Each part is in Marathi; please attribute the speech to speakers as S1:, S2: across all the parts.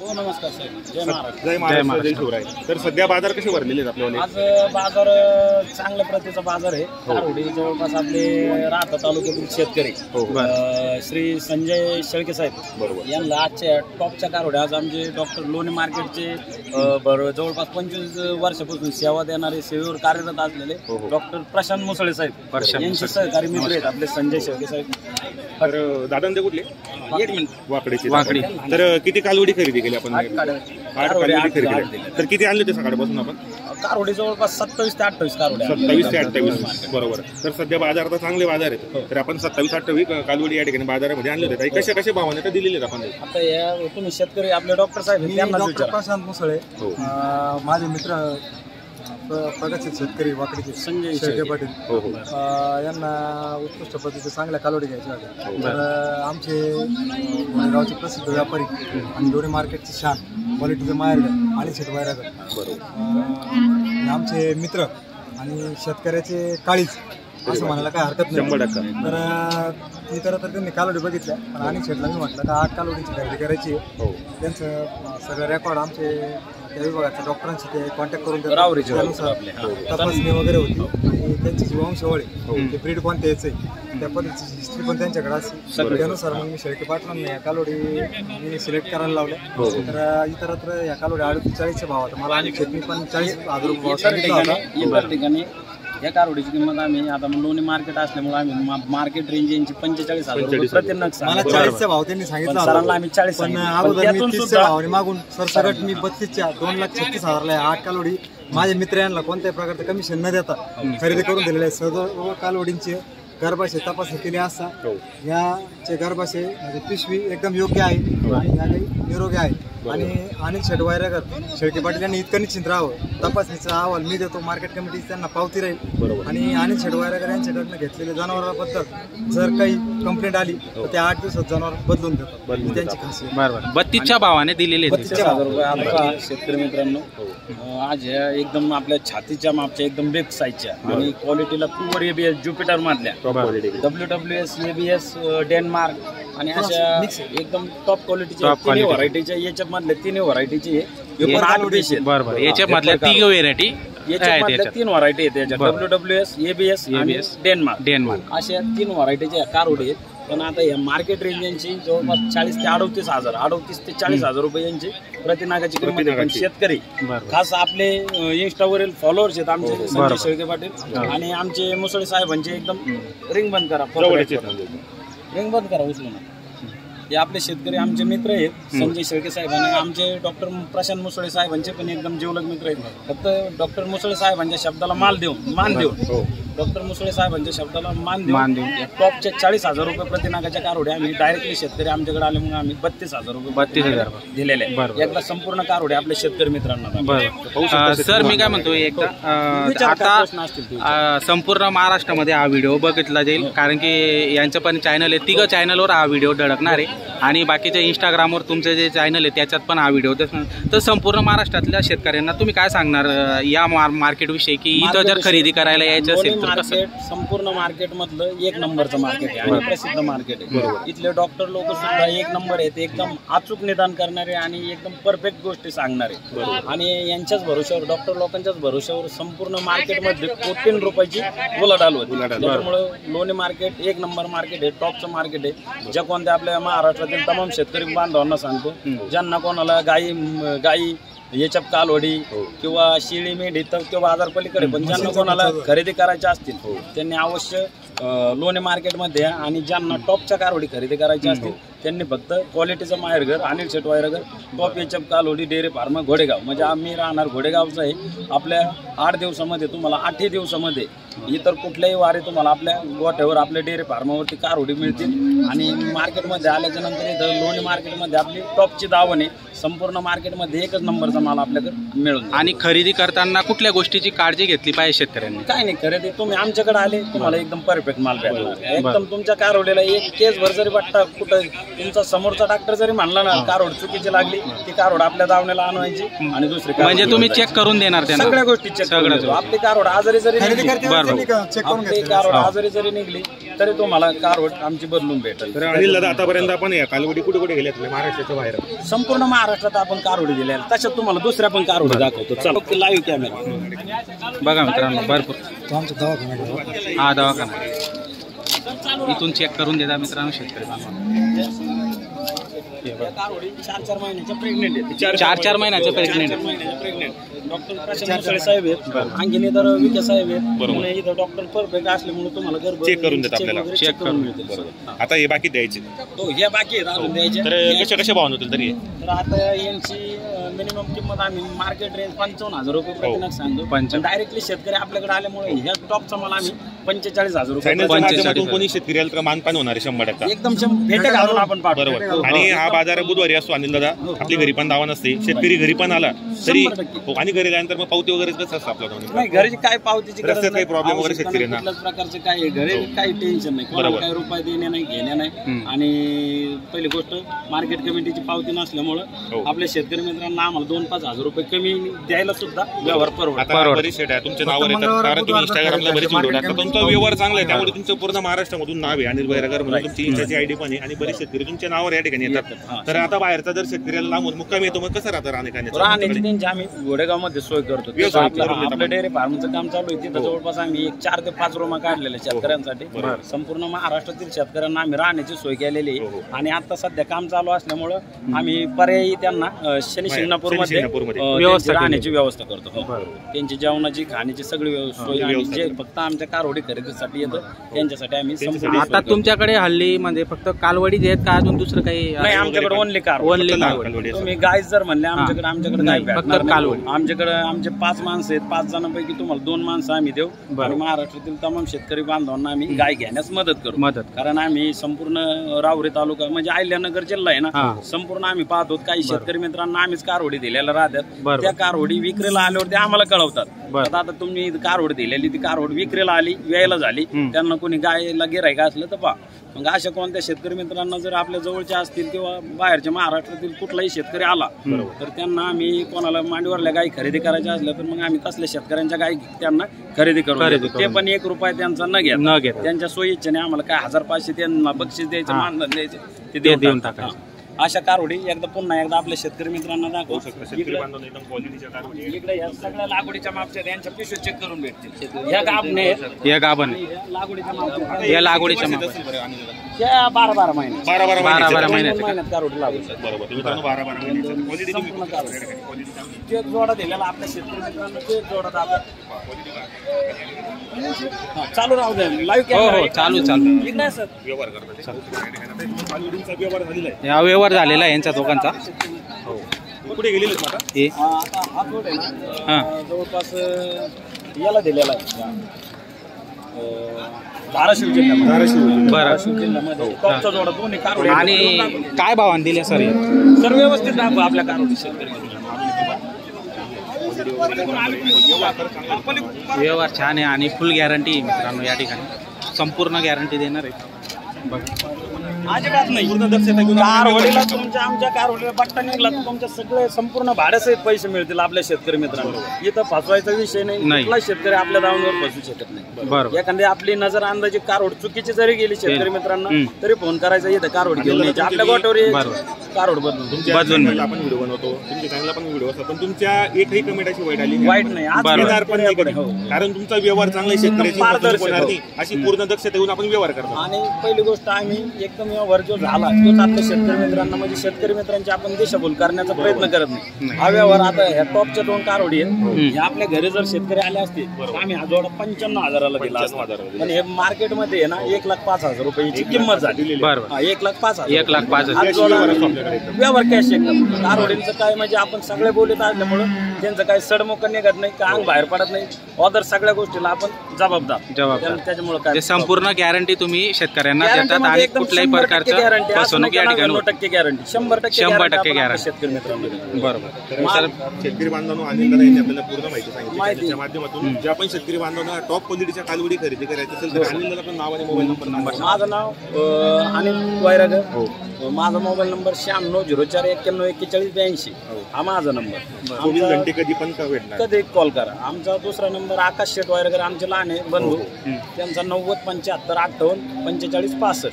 S1: हो नमस्कार साहेब, जय महाराष्ट्र.
S2: जय महाराष्ट्र, जय शिवराय. तर सध्या बाजार कसे भरलेले आहेत आपल्याला?
S1: आज बाजार चांगल्या प्रतीचा बाजार आहे. कारवडी जवळपास आपले राहता तालुक्यातील शेतकरी श्री संजय शेळके साहेब यांना आजच्या टॉपच्या कारवड्या आज आमचे डॉक्टर लोणी मार्केटचे जवळपास 25 वर्षापासून सेवा देणारे सेवेवर कार्यरत असलेले डॉक्टर प्रशांत मुसळे साहेब यांचे सहकारी मित्र आहेत आपले संजय शेळके साहेब.
S2: तर दादा कुठले?
S1: 1 मिनिट.
S2: वाकडी. तर किती कालवडी खरेदी केली आपण? 8 कालवडी खरेदी केली. तर किती आणले ते सकाळपासून आपण?
S1: कारवडी जवळपास 27 ते 28 कारवड्या.
S2: 27 ते 28 बरोबर. तर सध्या बाजार तर चांगले बाजार आहेत. तर आपण 27-28 कालवडी या ठिकाणी बाजारामध्ये आणले होते. कशा कशा भावाने दिलेले आहेत आपण?
S1: आता या तुम्ही शेतकरी आपले डॉक्टर साहेब त्यांना विचारा.
S3: प्रशांत मुसळे माझे मित्र प्रगतशील शेतकरी वाकडीचे
S1: संजय
S3: शेळके पाटील यांना उत्कृष्ट पद्धतीचे चांगल्या कालवडी घ्यायच्या होत्या. तर आमचे गावचे प्रसिद्ध व्यापारी आणि लोणी मार्केटचे शान क्वालिटीचे माहेरगर आणि शेट वायरागर आमचे मित्र आणि शेतकऱ्याचे काळीज असं म्हणायला काय हरकत नाही.
S2: 100%.
S3: तर इतर तर त्यांनी कालवडी बघितल्या पण आणि शेटला मी म्हटलं का 8 कालवडीची खरेदी करायची. त्यांचं सगळं रेकॉर्ड आमचे त्या विभागाच्या डॉक्टरांशी ते कॉन्टॅक्ट करून त्यानुसार तपासणी वगैरे होती आणि त्यांची जी वंशावळ आहे ते ब्रीड कोणते यायचं आहे त्या पद्धतीची हिस्ट्री पण त्यांच्याकडे असते. त्यानुसार मग मी शेळके पाटलांना या कालवडी मी सिलेक्ट करायला लावल्या. तर इतरत्र या कालवडी 38-40च्या भावात मला आणि शेतनी पण 40,000 रुपये भाव सांगितला
S1: ठिकाणी. या कारवडीची किंमत आम्ही आता लोणी मार्केट असल्यामुळे आम्ही मार्केट रेंज यांची 45,000 रुपये प्रति नग.
S3: मला 40चा भाव त्यांनी सांगितला
S1: सरांना आम्ही 40
S3: पण अगोदर मी 30च्या भावाने मागून सरसकट मी 32च्या 2,36,000ला 8 कालवडी माझ्या मित्र यांना कोणत्याही प्रकारचं कमिशन न देता खरेदी करून दिलेले आहे. सर्व कालवडींचे गर्भाशय तपासणी केली असता याचे गर्भाशय म्हणजे पिशवी एकदम योग्य आहे आणि या काही निरोगी आहे. आणि अनिल शेट वायरागर शेळके पाटील यांनी इतकं निश्चिंत राहावं. तपासणीचा अहवाल मी देतो, मार्केट कमिटी त्यांना पावती राहील. आणि अनिल शेट वायरागर यांच्याकडनं घेतलेल्या जनावरांबद्दल जर काही कंप्लेंट आली तर त्या 8 दिवसात जनावर बदलून देतात. त्यांची खासियत.
S4: बरोबर. 32च्या भावाने दिलेले
S1: 32,000 रुपये. आता शेतकरी मित्रांनो आज एकदम आपल्या छातीच्या मापच्या एकदम बेस्ट साईजच्या आणि क्वालिटीला प्युअर एबीएस ज्युपिटर मधल्या WWS ABS डेन्मार्क आणि अशा एकदम टॉप क्वालिटीच्या 3 व्हरायटीच्या याच्या मधल्या 3 व्हरायटीचे
S4: बरोबर. याच्या मधल्या 3 व्हेरायटी
S1: याच्यामधल्या 3 व्हरायटी आहेत त्याच्या WWS ABS आणि डेन्मार्क अशा 3 व्हरायटीच्या कारवडी आहेत. पण आता या मार्केट रेंज यांची जवळपास 40 ते 38,000 38 ते 40,000 रुपये यांची प्रतिनागाची किंमत आहे. पण शेतकरी खास आपले इंस्टावरील फॉलोअर्स आहेत आमचे संजय शेळके पाटील आणि आमचे मुसळे साहेबांचे एकदम रिंग बंद करा उचलू नका. हे आपले शेतकरी आमचे मित्र आहेत संजय शेळके साहेब आणि आमचे डॉक्टर प्रशांत मुसळे साहेबांचे पण एकदम जिवलग मित्र आहेत. फक्त डॉक्टर मुसळे साहेबांच्या शब्दाला मान देऊन डॉक्टर मुसळे साहेबांच्या शब्दाला मान देऊन टॉपच्या 40,000 रुपये प्रतिनागाच्या कारवड्या आम्ही डायरेक्टली शेतकरी आमच्याकडे आले मग आम्ही 32,000 रुपये दिलेले आहे. एकदा संपूर्ण कारवड्या आपल्या शेतकरी मित्रांना.
S4: सर मी काय म्हणतो एकदा आता संपूर्ण महाराष्ट्रामध्ये हा व्हिडिओ बघितला जाईल कारण की यांचं पण चॅनल आहे. 3 चॅनलवर हा व्हिडिओ धडकणार आहे आणि बाकीच्या इंस्टाग्रामवर तुमचे जे चॅनल आहे त्याच्यात पण हा व्हिडिओ. तर संपूर्ण महाराष्ट्रातल्या शेतकऱ्यांना तुम्ही काय सांगणार या मार्केट विषयी की इथं जर खरेदी करायला यायचं असेल तर
S1: मार्केट संपूर्ण मार्केट मधलं 1 नंबरचं मार्केट आहे आणि प्रसिद्ध मार्केट आहे. इथले डॉक्टर लोक सुद्धा 1 नंबर आहेत. एकदम अचूक निदान करणारे आणि एकदम परफेक्ट गोष्टी सांगणारे आणि यांच्याच भरोश्यावर डॉक्टर लोकांच्याच भरोश्यावर संपूर्ण मार्केटमध्ये कोटी रुपयाची उलाढाल होती. त्यामुळे लोणी मार्केट 1 नंबर मार्केट आहे, टॉपचं मार्केट आहे. ज्या कोणत्या आपल्या महाराष्ट्रातील तमाम शेतकरी बांधवांना सांगतो ज्यांना कोणाला गाई याच्या कालवडी किंवा शिळी मेंढी तर किंवा बाजार पलीकडे पण ज्यांना कोणाला खरेदी करायच्या असतील त्यांनी अवश्य लोणी मार्केटमध्ये आणि ज्यांना टॉपच्या कारवडी खरेदी करायच्या असतील त्यांनी फक्त क्वालिटीचं माहेरघर अनिल शेट वायरागर टॉप एचएफ कालवडी डेअरी फार्म घोडेगाव म्हणजे आम्ही राहणार घोडेगावचं आहे. आपल्या 8 दिवसामध्ये तुम्हाला 8 दिवसामध्ये इतर कुठल्याही वारी तुम्हाला आपल्या गोठ्यावर आपल्या डेअरी फार्मावरती कारवडी मिळतील आणि मार्केटमध्ये आल्याच्या नंतर इथं लोणी मार्केटमध्ये आपली टॉपची दावण आहे. संपूर्ण मार्केटमध्ये 1च नंबरचा माल आपल्याकडे मिळून.
S4: आणि खरेदी करताना कुठल्या गोष्टीची काळजी घेतली पाहिजे शेतकऱ्यांनी?
S1: काय नाही, खरेदी तुम्ही आमच्याकडे आले तुम्हाला एकदम परफेक्ट माल भेटणार. एकदम तुमच्या कारवडीला एक केस भर जरी वाटता कुठं तुमचा समोरचा डॉक्टर जरी म्हणला ना कारवड चुकीची लागली ती कारवड आपल्या दावण्याला आणवायची आणि दुसरी
S4: म्हणजे तुम्ही चेक करून देणार त्यांना
S1: सगळ्या गोष्टी चेक करून. आपली कारवड आजारी जरी कारवड आजारी जरी निघली तरी तुम्हाला कारवड आमची बदलून भेटेल.
S2: तर अनिल दादा आतापर्यंत आपण या कालवडी कुठे कुठे गेल्यात महाराष्ट्राच्या बाहेर?
S1: संपूर्ण महाराष्ट्रात आपण कारवडी दिल्या, तशात तुम्हाला दुसऱ्या पण कारवडी दाखवतो. चला लाईव्ह कॅमेरा
S4: बघा मित्रांनो, भरपूर
S3: तो आमचा दवाखाना
S4: हा दवाखाना इथून चेक करून देता मित्रांनो शेतकरी बांधवांना.
S1: कारवडी 4-4 महिन्याच्या प्रेग्नेंट आहेत.
S4: 4-4 महिन्याच्या प्रेग्नेंट
S1: डॉक्टर प्रशांत मुसळे साहेब आहेत, आणखीन इतर विके साहेब आहेत. म्हणून इथं डॉक्टर परफेक्ट असल्यामुळे तुम्हाला गर्भ
S2: चेक करून देतात आपल्याला.
S1: चेक करून मिळते.
S2: आता हे बाकी द्यायचे
S1: हो, हे बाकी आहेत अजून द्यायचे.
S2: तर कसे भाव होतील तरी?
S1: तर आता यांची मिनिमम किंमत आम्ही मार्केट रेंज 55,000 रुपये प्रतिनग सांगतो.
S4: 55.
S1: डायरेक्टली शेतकरी आपल्याकडे आल्यामुळे ह्या टॉपचा माल आम्ही 45,000 रुपये
S2: चॅनलच्या माध्यमातून कोणी शेतकरी आलं तर मानपान होणार आहे 100%.
S1: एकदम भेटे घालून आपण पाठवतो.
S2: बरोबर. आणि हा बाजार बुधवारी असतो अनिल दादा, आपली घरी पण दावा नसते, शेतकरी घरी पण आला तरी
S1: 100%.
S2: आणि घरी गेल्यानंतर मग पावती वगैरे कसं असतं आपल्याला?
S1: नाही, घरची काय पावतीची गरज
S2: रस्त्यात काही
S1: नाही.
S2: problem वगैरे
S1: आवश्यकता
S2: शेतकऱ्यांना?
S1: नाही, कुठल्याच प्रकारचे काही घरी काही टेन्शन नाही, कोणाला काही रुपये देणे नाही घेणे नाही. आणि पहिली गोष्ट मार्केट कमिटीची पावती नसल्यामुळं आपल्या शेतकरी मित्रांना आम्हाला 2-5 हजार रुपये कमी द्यायला सुद्धा व्यवहार परवडतो.
S2: आता बरीच शेट आहे तुमच्या नावावर येतात, कारण तुम्ही इंस्टाग्रामला बरेच व्हिडिओ टाकता, तुमचा व्यवहार चांगला आहे, त्यामुळे तुमचं पूर्ण महाराष्ट्रामधून नाव आहे अनिल बैरागर म्हणून, तुमची इंस्टाची आयडी पण आहे आणि बरेच शेतकरी तुमच्या नावावर या ठिकाणी येतात. तर आता बाहेरचा जर शेतकऱ्याला लांबून मुक्काम येतो मग कसं राहतं राहण्याची?
S1: त्यांची आम्ही घोडेगावमध्ये सोय करतो. आपलं डेअरी फार्मचं काम चालू आहे. तिथं जवळपास आम्ही 4 ते 5 रूमा काढलेल्या शेतकऱ्यांसाठी. संपूर्ण महाराष्ट्रातील शेतकऱ्यांना आम्ही राहण्याची सोय केलेली आहे. आणि आता सध्या काम चालू असल्यामुळं आम्ही पर्यायी त्यांना शनी शिंगणापूरमध्ये राहण्याची व्यवस्था करतो. त्यांची जेवणाची खाण्याची सगळी सोय आणि जे फक्त आमच्या कारवडी खरेदीसाठी येतं त्यांच्यासाठी आम्ही संपूर्ण
S4: आता तुमच्याकडे हल्ली म्हणजे फक्त कालवडीच आहेत का अजून दुसरं काही?
S1: नाही, आमच्याकडे ओनली कारवडी. तुम्ही गाय जर म्हणले आमच्याकडे काय भेटणार नाही. आमच्याकडे आमचे 5 माणसं आहेत, 5 जणांपैकी तुम्हाला 2 माणसं आम्ही देऊ. आणि महाराष्ट्रातील तमाम शेतकरी बांधवांना आम्ही गाय घेण्यास मदत करू. कारण आम्ही संपूर्ण राहुरी तालुका म्हणजे अहिल्यानगर जिल्हा आहे ना, संपूर्ण आम्ही पाहतो. काही शेतकरी मित्रांना आम्हीच कारवडी दिलेल्या राहतात. त्या कारवडी विक्रीला आल्यावर ते आम्हाला कळवतात. आता तुम्ही कारवड दिलेली, ती कारवड विक्रीला आली, वेळेला झाली, त्यांना कोणी गायला गिरायक असलं तर पहा. मग अशा कोणत्या शेतकरी मित्रांना जर आपल्या जवळच्या असतील किंवा बाहेरच्या महाराष्ट्रातील कुठलाही शेतकरी आला तर त्यांना आम्ही कोणाला मांडीवरल्या गायी खरेदी करायच्या असल्या तर मग आम्ही तसल्या शेतकऱ्यांच्या गायी त्यांना खरेदी करू. ते पण 1 रुपया त्यांचा न घेता त्यांच्या सोयीच्छेने आम्हाला काय 1,500 त्यांना बक्षीस द्यायचं, मानधन द्यायचं, ते देऊन टाकायचं. अशा कारवडी पुन्हा एकदा आपल्या शेतकरी मित्रांना दाखवू शकतो. इकडे या सगळ्या लागवडीच्या मापच्या यांच्या पिशव्या चेक करून भेटतील. या गाभणे लागवडीच्या मापच्या, या लागवडीच्या मापच्या 12-12 महिने
S2: 12
S1: महिन्यात कारवडी लागू शकते.
S2: बरोबर. मित्रांनो 12 महिन्याची
S1: एक जोडा दिलेला आपल्या शेतकरी मित्रांना, एक जोडा दाखव. चालू राहू द्या लाईव्ह.
S4: चालू
S1: सर
S2: व्यवहार
S4: या व्यवहार झालेला आहे यांचा दोघांचा.
S2: कुठे गेलेले
S1: आता हा जोड आहे ना, जवळपास याला दिलेला आहे धाराशिव जिल्ह्यामध्ये. टॉपचा जोडा दोन्ही कारवडी.
S4: आणि काय भावाने दिले सर?
S1: सर व्यवस्थित दाखव आपल्या कारवडी शेतकरी.
S4: व्यवहार छान आहे आणि फुल गॅरंटी मित्रांनो या ठिकाणी संपूर्ण गॅरंटी देणार आहे.
S1: अजिबात नाही. कारवडीला तुमच्या आमच्या कारवडीला पट्टा निघला तर तुमच्या सगळे संपूर्ण भाड्यासहित पैसे मिळतील आपल्या शेतकरी मित्रांना. इथं फसवायचा विषय नाही. कुठला शेतकरी आपल्या दावणीवर फसू शकत नाही. एखादी आपली नजर अंदाजी कारवड चुकीची जरी गेली शेतकरी मित्रांना तरी फोन करायचा, इथं कारवड घेऊन यायची आपल्या गोट्यावर कारवड बदलून
S2: आपण व्हिडिओ बनवतो, तुमच्या चॅनलला पण व्हिडिओ असतात, पण तुमच्या एकही कमेंट अशी वाईट नाही. कारण तुमचा व्यवहार चांगला शेतकऱ्याची अशी पूर्ण दक्षता देऊन आपण व्यवहार करतो.
S1: आणि पहिली गोष्ट आम्ही एकदम व्यवहार जो झाला तोच आपल्या शेतकरी मित्रांना म्हणजे शेतकरी मित्रांची आपण दिशाभूल करण्याचा प्रयत्न करत नाही. हा व्यवहार आता ह्या टॉपच्या 2 कारवडी आहेत. आपल्या घरी जर शेतकरी आले असते तर आम्ही हा जोडा 55,000 दिला असता. पण हे मार्केटमध्ये आहे ना 1,05,000 रुपयाची किंमत झाली.
S4: 1,05,000
S1: व्यवहार कॅश एकदम. कारवडींचं काय म्हणजे आपण सगळे बोलत असल्यामुळं त्यांचं काही सडमुख निघत नाही, का अंग बाहेर पडत नाही. ऑदर सगळ्या गोष्टीला आपण जबाबदार. त्याच्यामुळे काय
S4: संपूर्ण गॅरंटी तुम्ही शेतकऱ्यांना देतात आणि कुठल्याही प्रकारचं
S1: गॅरंटी
S4: फसवणूक या ठिकाणी होत
S1: 90% गॅरंटी 100%
S4: 100%
S1: guarantee शेतकरी मित्रांनो.
S4: बरोबर.
S2: तर शेतकरी बांधवांनो अनिल दादा यांनी आपल्याला पूर्ण माहिती सांगितली त्याच्या माध्यमातून ज्या पण शेतकरी बांधवांना टॉप क्वालिटीच्या कालवडी खरेदी करायची असेल तर अनिल दादा पण नाव आणि मोबाईल नंबर
S1: माझं नाव अनिल वैरागर. माझा मोबाईल नंबर 9604914142. हा माझा नंबर.
S2: 24 घंटे कधी पण भेटणार.
S1: कधी कॉल करा. आमचा दुसरा नंबर आकाश शेट वैरागर आमचे लहान आहे बंधू, त्यांचा 9075584565.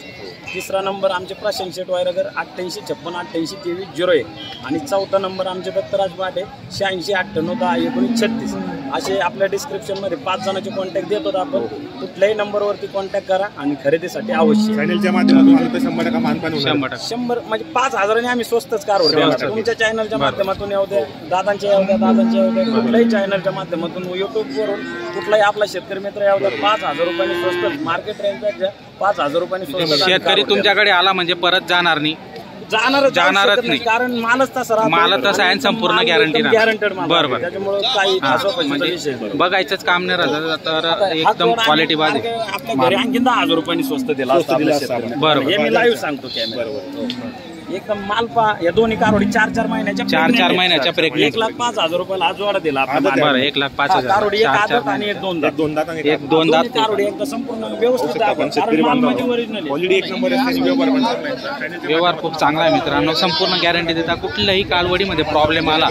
S1: तिसरा नंबर आमचे प्रशांत शेट वैरागर 8856582301. आणि चौथा नंबर आमचे दत्तराज पाटे 8698101936. असे आपल्या डिस्क्रिप्शनमध्ये 5 जणांचे कॉन्टॅक्ट देतो आपण. कुठल्याही नंबरवरती कॉन्टॅक्ट करा आणि खरेदीसाठी अवश्य.
S2: चॅनलच्या माध्यमातून आलं तर 100% मानपान होणार.
S4: 100%
S1: म्हणजे 5000 आम्ही स्वस्तच कारवड देणार. तुमच्या चॅनलच्या माध्यमातून येऊ द्या, दादांच्या येऊ द्या, कुठल्याही चॅनलच्या माध्यमातून युट्यूबवरून कुठलाही आपला शेतकरी मित्र येऊ द्या, 5000 रुपयांनी स्वस्त मार्केट रेंजपेक्षा 5000 रुपयांनी स्वस्त.
S4: शेतकरी तुमच्याकडे आला म्हणजे परत जाणार नाही, जाणारच नाही.
S1: कारण मालच तसा राहतो.
S4: माल तसा आहे, संपूर्ण गॅरंटी
S1: गॅरंटेड माल.
S4: बरोबर.
S1: त्याच्यामुळे काही
S4: म्हणजे बघायचंच काम नाही राहत तर एकदम क्वालिटी बाज आहे.
S1: आपल्या घरी आणखी 10,000 रुपयांनी स्वस्त दिला असता आपल्या शेतकऱ्यांना.
S4: बरोबर.
S1: हे मी लाईव्ह सांगतो कॅमेरा. एकदम मालपा या दोन्ही कारवडी 4-4 महिन्याच्या
S4: 4-4 महिन्याच्या प्रेग्नेंट
S1: 1,05,000 रुपयाला आज जोडा दिला आपल्या
S4: बरं 1,05,000
S1: कारवडी. एक आदत आणि एक दोन दात.
S2: दोन दात आणि
S4: एक दोन दात
S1: कारवडी एकदम संपूर्ण व्यवस्थित आहे. कारण माल म्हणजे ओरिजिनल आहे.
S2: क्वालिटी एक नंबर असते. व्यवहार पण चांगला आहे.
S4: व्यवहार खूप चांगला आहे मित्रांनो. संपूर्ण गॅरंटी देतात. कुठल्याही कालवडीमध्ये प्रॉब्लेम आला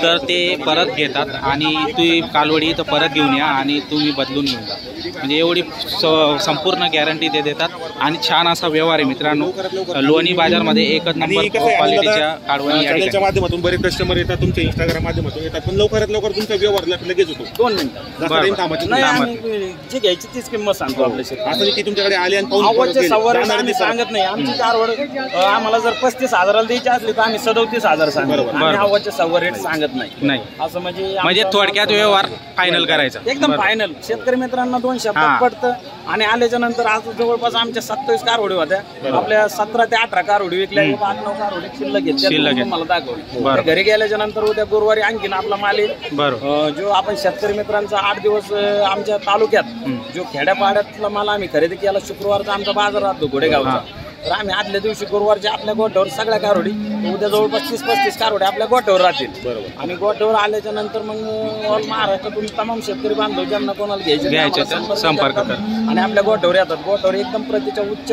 S4: तर ते परत घेतात आणि ती कालवडी इथं परत घेऊन या आणि तुम्ही बदलून घेऊन जा. म्हणजे एवढी संपूर्ण गॅरंटी ते देतात आणि छान असा व्यवहार आहे मित्रांनो. लोणी बाजारमध्ये एकच नंबर क्वालिटीच्या कालवडी या
S2: चॅनलच्या माध्यमातून बरेच कस्टमर येतात, तुमच्या इंस्टाग्राम माध्यमातून येतात, पण लवकरात लवकर तुमचा व्यवहार लगेच होतो.
S1: 2 मिनिटं.
S2: जास्त टाइम थांबायचं
S1: नाही,
S2: नाही.
S1: आम्ही जी घ्यायची तीच किंमत सांगतो आपल्या शेतकरी.
S2: असं नाही की तुमच्याकडे आले आणि पाहून
S1: आवडचे
S2: परत
S1: सव्वार
S2: गेले.
S1: आम्ही सांगत नाही. आमची कारवड आम्हाला जर 35,000 द्यायची असली तर आम्ही 37,000 सांगतो. आम्ही आवडचे सव्वार रेट सांगत नाही. असं म्हणजे
S4: थोडक्यात व्यवहार फायनल करायचा
S1: एकदम फायनल. शेतकरी मित्रांना 2 शब्दात पडतं. आणि आल्याच्या नंतर आज जवळपास आमच्या 27 कारवडी होत्या. आपल्या 17 ते 18 कारवडी विकल्या. 8-9 कारवडी शिल्लक घेतल्या मला दाखवली. घरी गेल्याच्या नंतर उद्या गुरुवारी आणखीन आपला माल येईल. जो आपण शेतकरी मित्रांचा 8 दिवस आमच्या तालुक्यात जो खेड्यापाड्यातला माल आम्ही खरेदी केला. शुक्रवारचा आमचा बाजार राहतो घोडेगावचा. तर आम्ही आदल्या दिवशी गुरुवारच्या आपल्या गोठ्यावर सगळ्या कारवडी उद्या जवळपास 30-35 कारवडी आपल्या गोठ्यावर राहतील. आणि गोठ्यावर आल्याच्या नंतर मग ऑल महाराष्ट्रातून तमाम शेतकरी बांधव ज्यांना कोणाला घ्यायचे
S4: संपर्क कर
S1: आणि आपल्या गोठ्यावर येतात. गोठ्यावर एकदम प्रतीच्या उच्च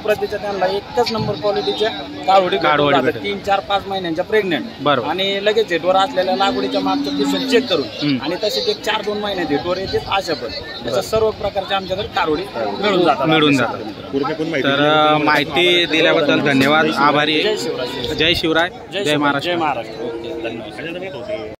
S1: प्रतीच्या त्यांना एकच नंबर क्वालिटीच्या कारवडी 3-4-5 महिन्यांच्या प्रेग्नेंट आणि लगेच हेटवर असलेल्या लागवडीच्या मागच्या पिशव्या चेक करून आणि तसेच एक 4-2 महिन्यात हेटवर येते. अशा पण अशा सर्व प्रकारच्या आमच्याकडे कारवडी मिळून जातात.
S4: तर माहिती दिल्याबद्दल धन्यवाद. आभारी. जय शिवराय, जय महाराष्ट्र.
S1: ओके, धन्यवाद.